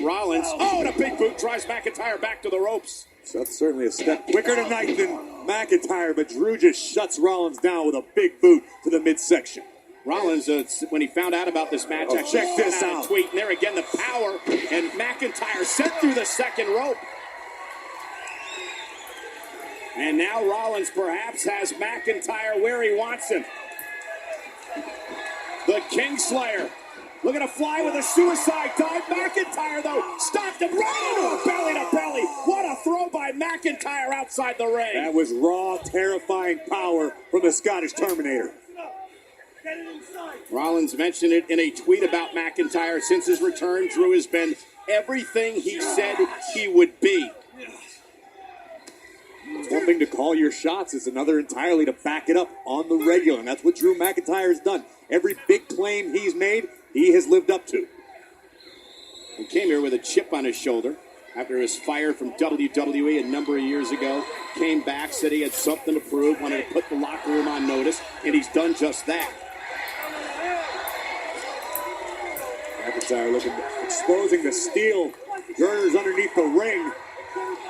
Rollins. Oh, and a big boot drives McIntyre back to the ropes. So that's certainly a step quicker tonight than McIntyre, but Drew just shuts Rollins down with a big boot to the midsection. Rollins, when he found out about this match, check this out. Tweet, and there again, the power, and McIntyre sent through the second rope. And now Rollins perhaps has McIntyre where he wants him. The Kingslayer looking to fly with a suicide dive. McIntyre, though, stopped him right into a belly-to-belly. What a throw by McIntyre outside the ring. That was raw, terrifying power from the Scottish Terminator. Rollins mentioned it in a tweet about McIntyre. Since his return, Drew has been everything he said he would be. It's one thing to call your shots. It's another entirely to back it up on the regular. And that's what Drew McIntyre has done. Every big claim he's made, he has lived up to. He came here with a chip on his shoulder after he was fired from WWE a number of years ago. Came back, said he had something to prove, wanted to put the locker room on notice, and he's done just that. McIntyre exposing the steel girders underneath the ring.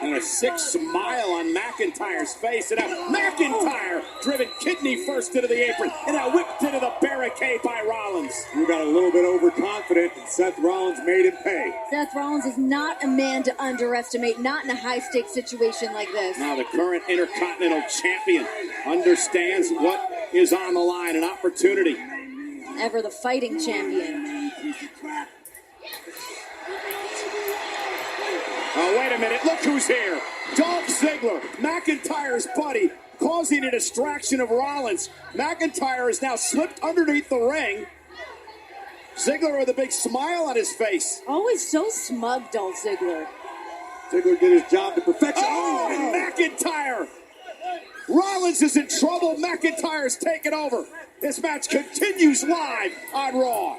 And a sick smile on McIntyre's face. And now McIntyre driven kidney first into the apron. And now whipped into the barricade by Rollins. You got a little bit overconfident, and Seth Rollins made him pay. Seth Rollins is not a man to underestimate, not in a high-stakes situation like this. Now the current Intercontinental Champion understands what is on the line. An opportunity. Ever the fighting champion. Oh, wait a minute. Look who's here. Dolph Ziggler, McIntyre's buddy, causing a distraction of Rollins. McIntyre has now slipped underneath the ring. Ziggler with a big smile on his face. Always so smug, Dolph Ziggler. Ziggler did his job to perfection. Oh, and McIntyre. Rollins is in trouble. McIntyre's taken over. This match continues live on Raw.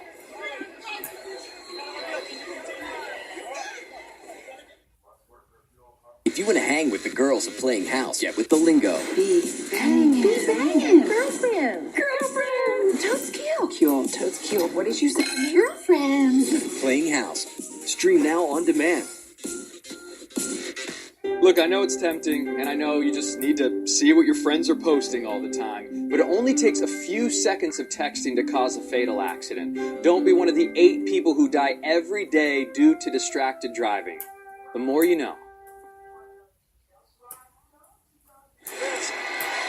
If you want to hang with the girls of Playing House, get with the lingo. Be banging. Be banging. Girlfriend. Girlfriend. Totes cute. Cute. Totes cute. What did you say? Girlfriend. Playing House. Stream now on demand. Look, I know it's tempting, and I know you just need to see what your friends are posting all the time, but it only takes a few seconds of texting to cause a fatal accident. Don't be one of the 8 people who die every day due to distracted driving. The more you know.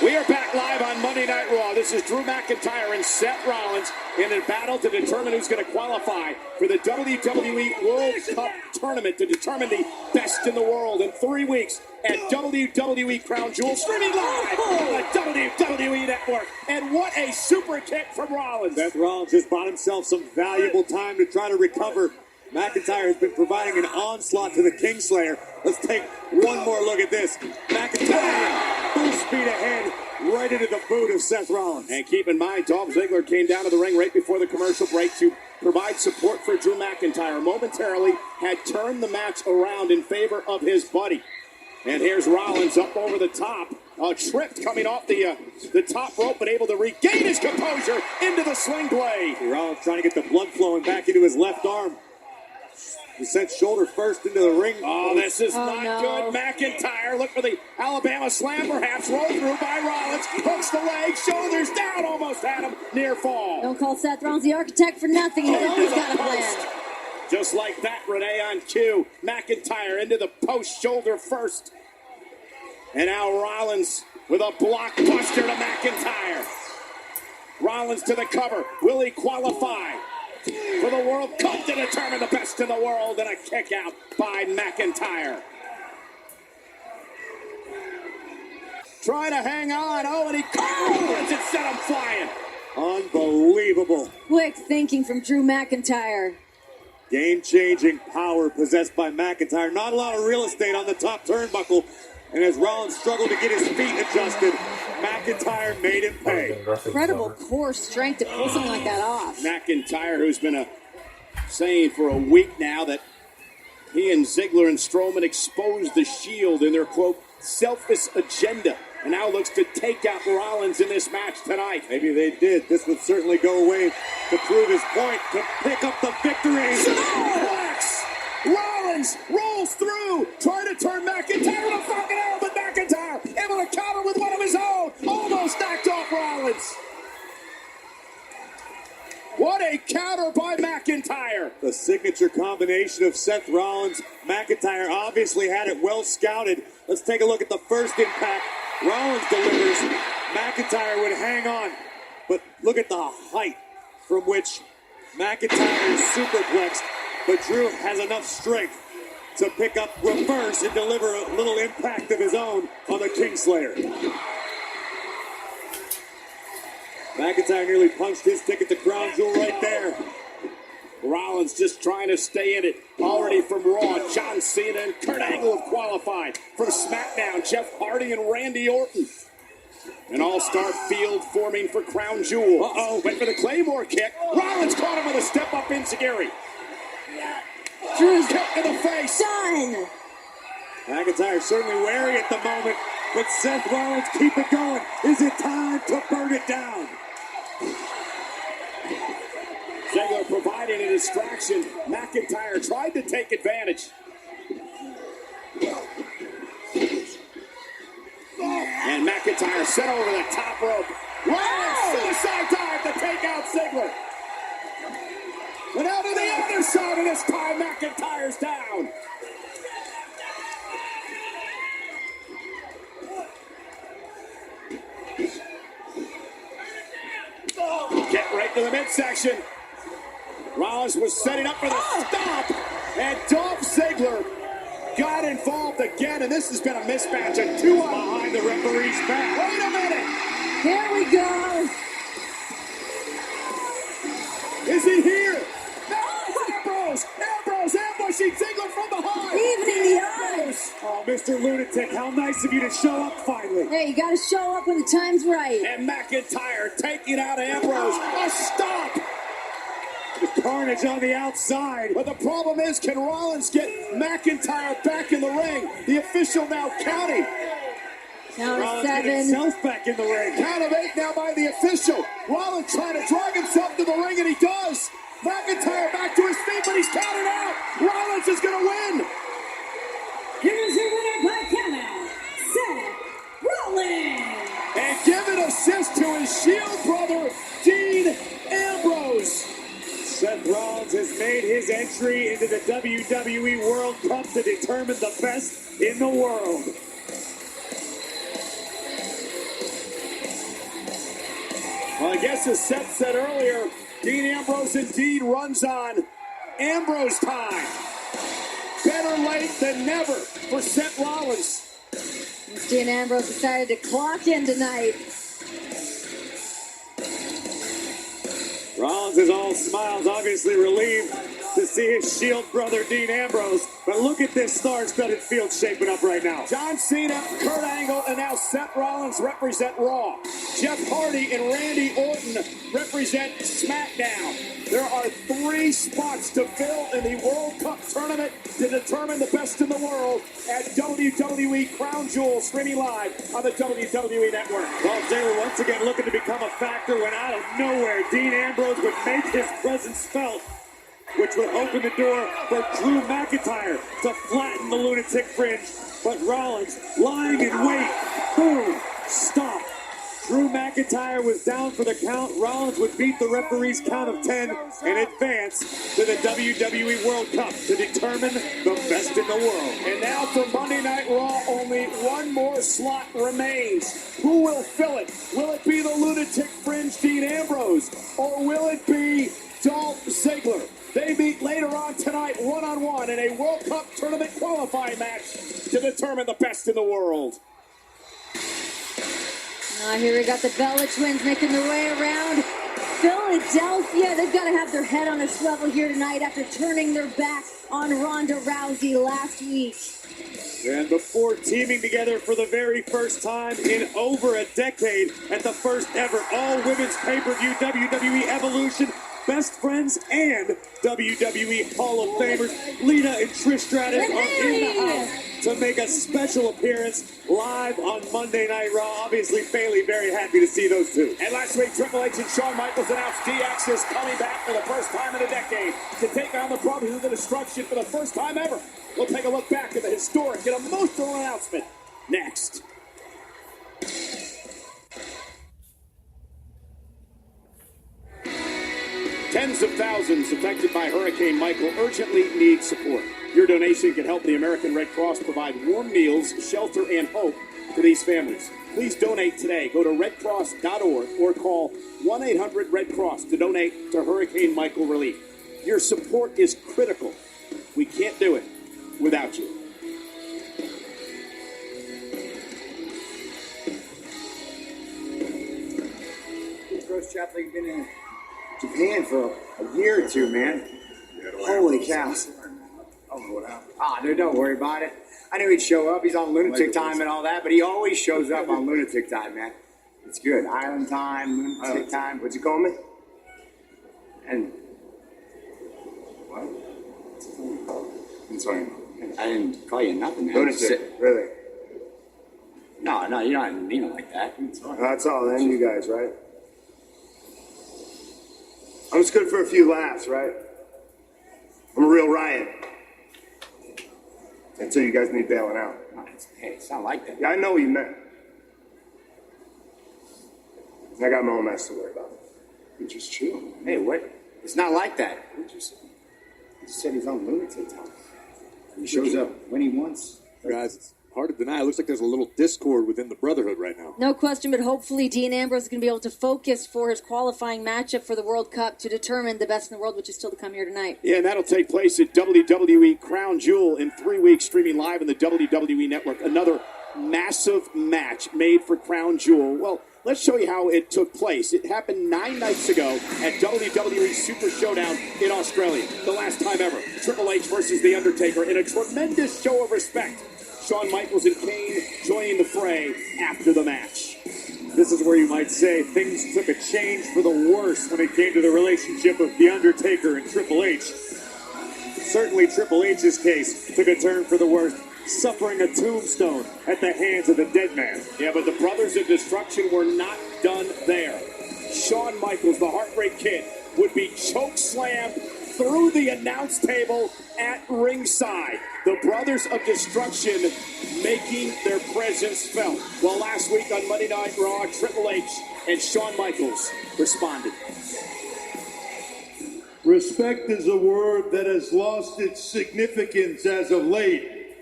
We are back live on Monday Night Raw. This is Drew McIntyre and Seth Rollins in a battle to determine who's going to qualify for the WWE World Cup tournament, to determine the best in the world in 3 weeks at WWE Crown Jewel, streaming live on the WWE Network. And what a super kick from Rollins. Seth Rollins just bought himself some valuable time to try to recover. McIntyre has been providing an onslaught to the Kingslayer. Let's take one more look at this. McIntyre, full speed ahead, right into the boot of Seth Rollins. And keep in mind, Dolph Ziggler came down to the ring right before the commercial break to provide support for Drew McIntyre. Momentarily had turned the match around in favor of his buddy. And here's Rollins up over the top. Tripped coming off the top rope, but able to regain his composure into the sling blade. Rollins trying to get the blood flowing back into his left arm. He sent shoulder first into the ring. Oh, this is not good. McIntyre, look for the Alabama slam, perhaps. Roll through by Rollins. Hooks the leg. Shoulders down. Almost had him. Near fall. Don't call Seth Rollins the architect for nothing. He's always got a plan. Just like that, Renee on cue. McIntyre into the post, shoulder first. And now Rollins with a blockbuster to McIntyre. Rollins to the cover. Will he qualify for the World Cup to determine the best in the world? And a kick out by McIntyre. Trying to hang on. Oh, and he carves and set him flying. Unbelievable. Quick thinking from Drew McIntyre. Game-changing power possessed by McIntyre. Not a lot of real estate on the top turnbuckle. And as Rollins struggled to get his feet adjusted, McIntyre made him pay. Incredible core strength to pull something like that off. McIntyre, who's been saying for a week now that he and Ziggler and Strowman exposed the Shield in their, quote, selfish agenda, and now looks to take out Rollins in this match tonight. Maybe they did. This would certainly go away to prove his point, to pick up the victory. Suplex! Rollins rolls through, trying to turn McIntyre with a fucking arrow, but McIntyre able to counter with one of his own. Almost knocked off Rollins. What a counter by McIntyre. The signature combination of Seth Rollins. McIntyre obviously had it well scouted. Let's take a look at the first impact. Rollins delivers. McIntyre would hang on. But look at the height from which McIntyre is superplexed. But Drew has enough strength to pick up, reverse, and deliver a little impact of his own on the Kingslayer. McIntyre nearly punched his ticket to Crown Jewel right there. Rollins just trying to stay in it. Already from Raw, John Cena and Kurt Angle have qualified. From SmackDown, Jeff Hardy and Randy Orton. An all-star field forming for Crown Jewel. Uh-oh, went for the Claymore kick. Rollins caught him with a step-up enziguri. Drew's kick in the face. Done. McIntyre certainly wary at the moment, but Seth Rollins, keep it going. Is it time to burn it down? Ziggler providing a distraction. McIntyre tried to take advantage. And McIntyre set over the top rope. Rollins suicide dive to take out Ziggler. And out to the other side, and this time McIntyre's down. Get right to the midsection. Rollins was setting up for the stomp, and Dolph Ziggler got involved again, and this has been a mismatch. A 2-on behind the referee's back. Wait a minute. Here we go. Is he here? Ambrose ambushing Ziggler from behind. Even in the eyes. Oh, Mr. Lunatic, how nice of you to show up finally. Hey, you gotta show up when the time's right. And McIntyre taking out Ambrose. A stop. The carnage on the outside. But the problem is, can Rollins get McIntyre back in the ring? The official now counting. Count of Rollins get 7. himself back in the ring. Count of 8 now by the official. Rollins trying to drag himself to the ring, and he does. McIntyre back to his feet, but he's counted out. Rollins is going to win. Here's your winner by countout, Seth Rollins. And give an assist to his Shield brother, Dean Ambrose. Seth Rollins has made his entry into the WWE World Cup to determine the best in the world. Well, I guess as Seth said earlier, Dean Ambrose indeed runs on Ambrose time. Better late than never for Seth Rollins. Dean Ambrose decided to clock in tonight. Rollins is all smiles, obviously relieved to see his Shield brother Dean Ambrose. But look at this star-studded field shaping up right now. John Cena, Kurt Angle, and now Seth Rollins represent Raw. Jeff Hardy and Randy Orton represent SmackDown. There are 3 spots to fill in the World Cup tournament to determine the best in the world at WWE Crown Jewel, streaming live on the WWE Network. Dolph Ziggler once again looking to become a factor when out of nowhere Dean Ambrose would make his presence felt, which would open the door for Drew McIntyre to flatten the lunatic fringe. But Rollins lying in wait. Boom. Stop. Drew McIntyre was down for the count. Rollins would beat the referee's count of 10 and advance to the WWE World Cup to determine the best in the world. And now for Monday Night Raw, only one more slot remains. Who will fill it? Will it be the lunatic fringe Dean Ambrose? Or will it be Dolph Ziggler? They meet later on tonight, one-on-one, in a World Cup tournament qualifying match to determine the best in the world. Here we got the Bella Twins making their way around Philadelphia. They've got to have their head on a swivel here tonight after turning their back on Ronda Rousey last week. And before teaming together for the very first time in over a decade at the first ever all-women's pay-per-view WWE Evolution, best friends and WWE Hall of Famers Lita and Trish Stratus are in the house. to make a special appearance live on Monday Night Raw. Obviously, Bayley very happy to see those two. And last week, Triple H and Shawn Michaels announced DX is coming back for the first time in a decade to take on the Brothers of the Destruction for the first time ever. We'll take a look back at the historic and emotional announcement next. Tens of thousands affected by Hurricane Michael urgently need support. Your donation can help the American Red Cross provide warm meals, shelter, and hope to these families. Please donate today. Go to redcross.org or call 1-800-RED-CROSS to donate to Hurricane Michael relief. Your support is critical. We can't do it without you. Gross Chapel, you've been in Japan for a year or two, man. Holy cow. Dude, don't worry about it. I knew he'd show up. He's on lunatic time and all that, but he always shows up on lunatic time, man. It's good. Island time, lunatic time. What'd you call me? And what? I'm sorry. I didn't call you nothing, man. Lunatic, really? No, you don't mean it like that. That's all then, you guys, right? I'm just good for a few laughs, right? I'm a real riot. Until you guys need bailing out. Hey, it's not like that. Yeah, I know what you meant. I got my own mess to worry about. Which is true. Hey, what? It's not like that. What you say? You said he's on lunatic time. He shows up when he wants. Guys, it's hard to deny. It looks like there's a little discord within the Brotherhood right now. No question, but hopefully Dean Ambrose is going to be able to focus for his qualifying matchup for the World Cup to determine the best in the world, which is still to come here tonight. Yeah, and that'll take place at WWE Crown Jewel in 3 weeks, streaming live on the WWE Network. Another massive match made for Crown Jewel. Well, let's show you how it took place. It happened 9 nights ago at WWE Super Showdown in Australia. The last time ever. Triple H versus The Undertaker in a tremendous show of respect. Shawn Michaels and Kane joining the fray after the match. This is where you might say things took a change for the worse when it came to the relationship of The Undertaker and Triple H. Certainly Triple H's case took a turn for the worse, suffering a tombstone at the hands of the dead man. Yeah, but the Brothers of Destruction were not done there. Shawn Michaels, the Heartbreak Kid, would be chokeslammed through the announce table at ringside. The Brothers of Destruction making their presence felt. Well, last week on Monday Night Raw, Triple H and Shawn Michaels responded. Respect is a word that has lost its significance as of late.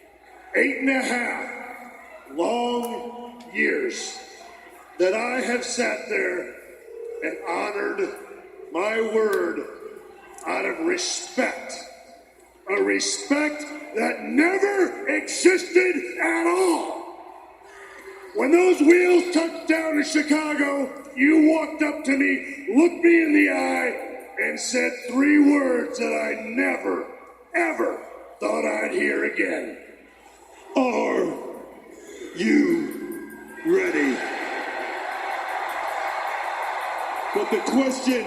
8.5 long years that I have sat there and honored my word out of respect. A respect that never existed at all. When those wheels touched down in Chicago, you walked up to me, looked me in the eye, and said 3 words that I never, ever thought I'd hear again. Are you ready? But the question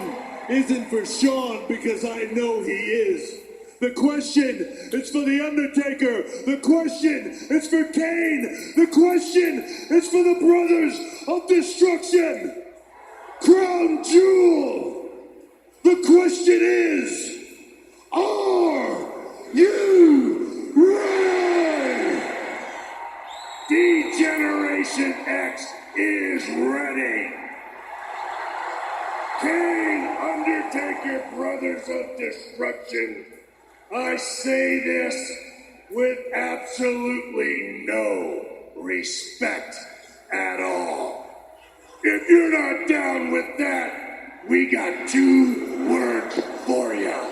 isn't for Shawn, because I know he is. The question is for The Undertaker. The question is for Kane. The question is for the Brothers of Destruction. Crown Jewel. The question is, are you ready? D-Generation X is ready. Kane, Undertaker, Brothers of Destruction. I say this with absolutely no respect at all. If you're not down with that, we got 2 words for you.